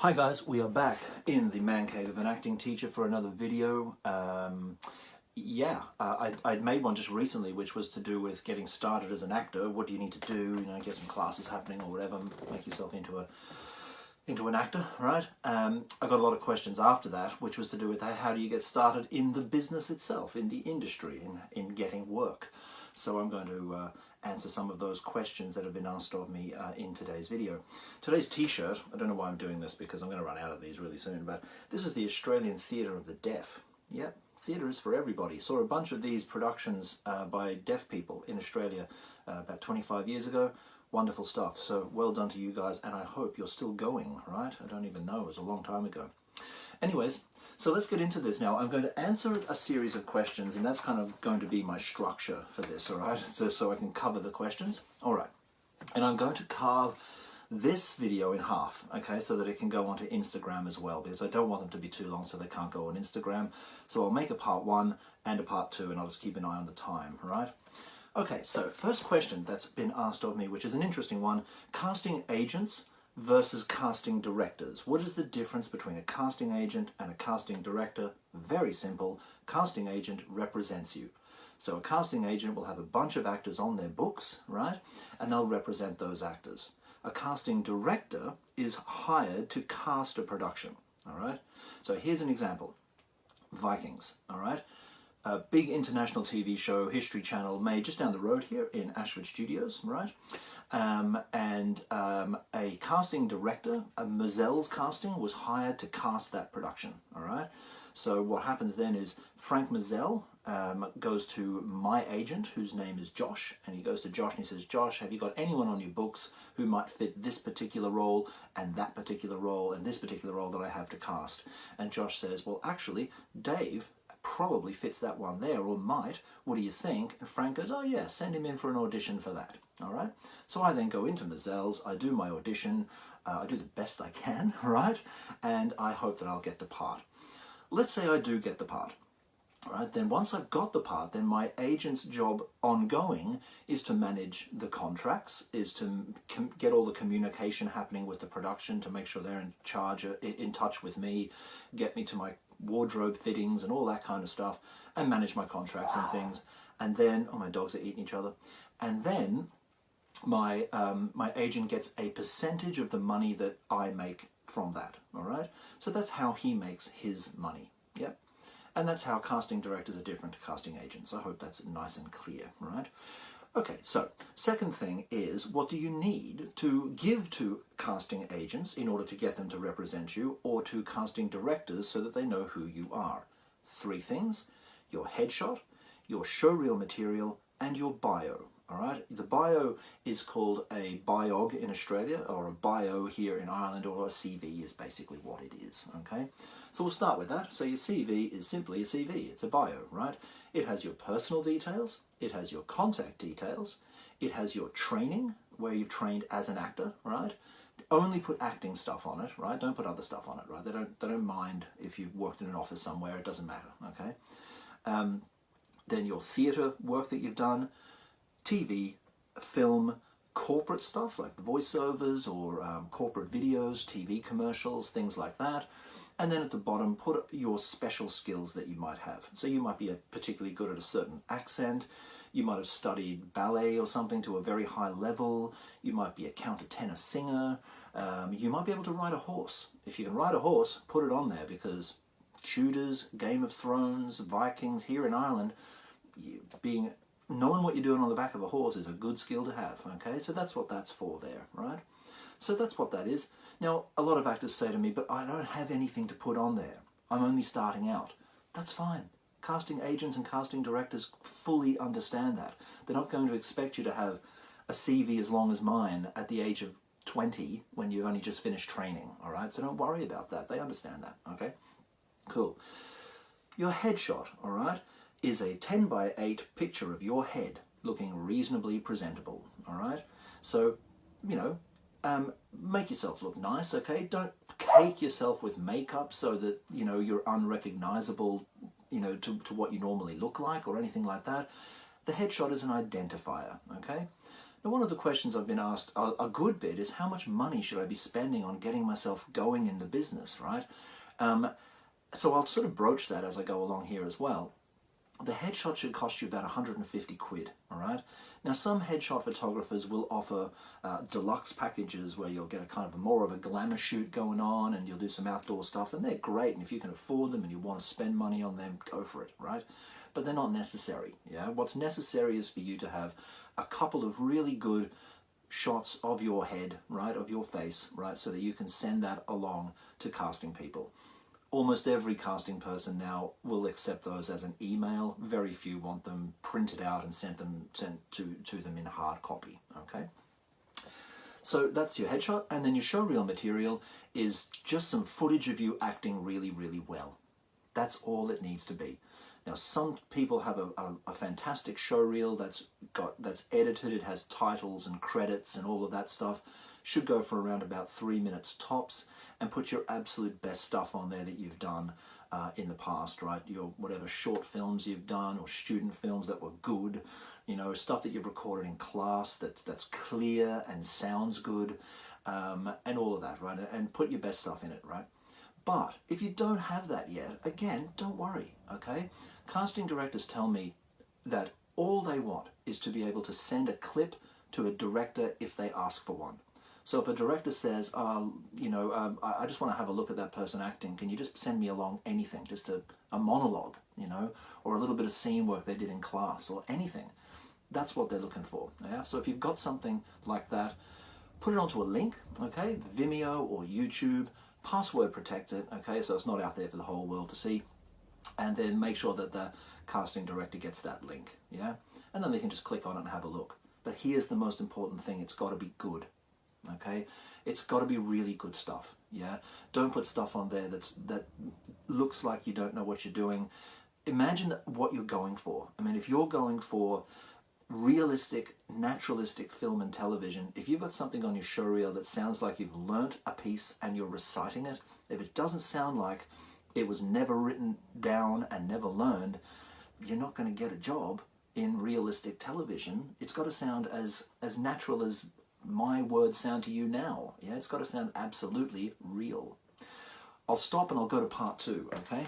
Hi guys, we are back in the man cave of an acting teacher for another video. I'd made one just recently which was to do with getting started as an actor. What do you need to do, get some classes happening or whatever, make yourself into an actor, right? I got a lot of questions after that, which was to do with how do you get started in the business itself, in the industry, in getting work. So I'm going to answer some of those questions that have been asked of me in today's video. Today's t-shirt, I don't know why I'm doing this because I'm going to run out of these really soon, but this is the Australian Theatre of the Deaf. Yep, theatre is for everybody. Saw a bunch of these productions by deaf people in Australia about 25 years ago. Wonderful stuff. So well done to you guys, and I hope you're still going, right? I don't even know, it was a long time ago. Anyways, so let's get into this now. I'm going to answer a series of questions, and that's kind of going to be my structure for this, all right? So I can cover the questions. All right. And I'm going to carve this video in half, okay, so that it can go onto Instagram as well, because I don't want them to be too long so they can't go on Instagram. So I'll make a part 1 and a part 2, and I'll just keep an eye on the time, right? Okay, so first question that's been asked of me, which is an interesting one: casting agents versus casting directors. What is the difference between a casting agent and a casting director? Very simple. Casting agent represents you. So a casting agent will have a bunch of actors on their books, right? And they'll represent those actors. A casting director is hired to cast a production, all right? So here's an example. Vikings, all right? A big international TV show, History Channel, made just down the road here in Ashford Studios, right? A casting director, Mazel's Casting, was hired to cast that production, all right? So what happens then is Frank Mazel goes to my agent, whose name is Josh, and he goes to Josh and he says, Josh, have you got anyone on your books who might fit this particular role and that particular role and this particular role that I have to cast? And Josh says, well, actually, Dave probably fits that one there, or might. What do you think? And Frank goes, oh yeah, send him in for an audition for that. All right. So I then go into Mazel's, I do my audition, I do the best I can, right? And I hope that I'll get the part. Let's say I do get the part. Right, then once I've got the part, then my agent's job ongoing is to manage the contracts, is to get all the communication happening with the production, to make sure they're in charge, in touch with me, get me to my wardrobe fittings and all that kind of stuff, and manage my contracts and things. And then, oh, my dogs are eating each other. And then my agent gets a percentage of the money that I make from that, all right? So that's how he makes his money, yep. And that's how casting directors are different to casting agents. I hope that's nice and clear, right? Okay, so second thing is, what do you need to give to casting agents in order to get them to represent you, or to casting directors so that they know who you are? 3 things: your headshot, your showreel material, and your bio. All right, the bio is called a biog in Australia, or a bio here in Ireland, or a CV is basically what it is, okay? So we'll start with that. So your CV is simply a CV, it's a bio, right? It has your personal details, it has your contact details, it has your training, where you've trained as an actor, right? Only put acting stuff on it, right? Don't put other stuff on it, right? They don't mind if you've worked in an office somewhere, it doesn't matter, okay? Then your theatre work that you've done, TV, film, corporate stuff like voiceovers or corporate videos, TV commercials, things like that. And then at the bottom, put your special skills that you might have. So you might be particularly good at a certain accent. You might have studied ballet or something to a very high level. You might be a countertenor singer. You might be able to ride a horse. If you can ride a horse, put it on there, because Tudors, Game of Thrones, Vikings, here in Ireland, knowing what you're doing on the back of a horse is a good skill to have, okay? So that's what that's for there, right? So that's what that is. Now, a lot of actors say to me, but I don't have anything to put on there. I'm only starting out. That's fine. Casting agents and casting directors fully understand that. They're not going to expect you to have a CV as long as mine at the age of 20 when you've only just finished training, all right? So don't worry about that. They understand that, okay? Cool. Your headshot, all right, is a 10 by 8 picture of your head looking reasonably presentable, all right? So, make yourself look nice, okay? Don't cake yourself with makeup so that, you're unrecognizable, to what you normally look like or anything like that. The headshot is an identifier, okay? Now, one of the questions I've been asked a good bit is how much money should I be spending on getting myself going in the business, right? So I'll sort of broach that as I go along here as well. The headshot should cost you about 150 quid, all right? Now, some headshot photographers will offer deluxe packages where you'll get a kind of more of a glamour shoot going on and you'll do some outdoor stuff, and they're great, and if you can afford them and you want to spend money on them, go for it, right? But they're not necessary, yeah? What's necessary is for you to have a couple of really good shots of your head, right, of your face, right, so that you can send that along to casting people. Almost every casting person now will accept those as an email. Very few want them printed out and sent to them in hard copy, okay? So that's your headshot, and then your showreel material is just some footage of you acting really, really well. That's all it needs to be. Now, some people have a fantastic showreel that's edited. It has titles and credits and all of that stuff. Should go for around about 3 minutes tops, and put your absolute best stuff on there that you've done in the past, right? Your whatever short films you've done or student films that were good, you know, stuff that you've recorded in class that's clear and sounds good, and all of that, right? And put your best stuff in it, right? But if you don't have that yet, again, don't worry, okay? Casting directors tell me that all they want is to be able to send a clip to a director if they ask for one. So if a director says, I just want to have a look at that person acting, can you just send me along anything, just a monologue, you know, or a little bit of scene work they did in class or anything. That's what they're looking for, yeah? So if you've got something like that, put it onto a link, okay, Vimeo or YouTube, password protect it, okay, so it's not out there for the whole world to see, and then make sure that the casting director gets that link, yeah? And then they can just click on it and have a look. But here's the most important thing, it's got to be good. Okay, it's got to be really good stuff, yeah? Don't put stuff on there that looks like you don't know what you're doing. Imagine what you're going for. I mean, if you're going for realistic, naturalistic film and television, if you've got something on your showreel that sounds like you've learnt a piece and you're reciting it, if it doesn't sound like it was never written down and never learned, you're not going to get a job in realistic television. It's got to sound as natural as my words sound to you now. Yeah, it's got to sound absolutely real. I'll stop and I'll go to part 2, okay?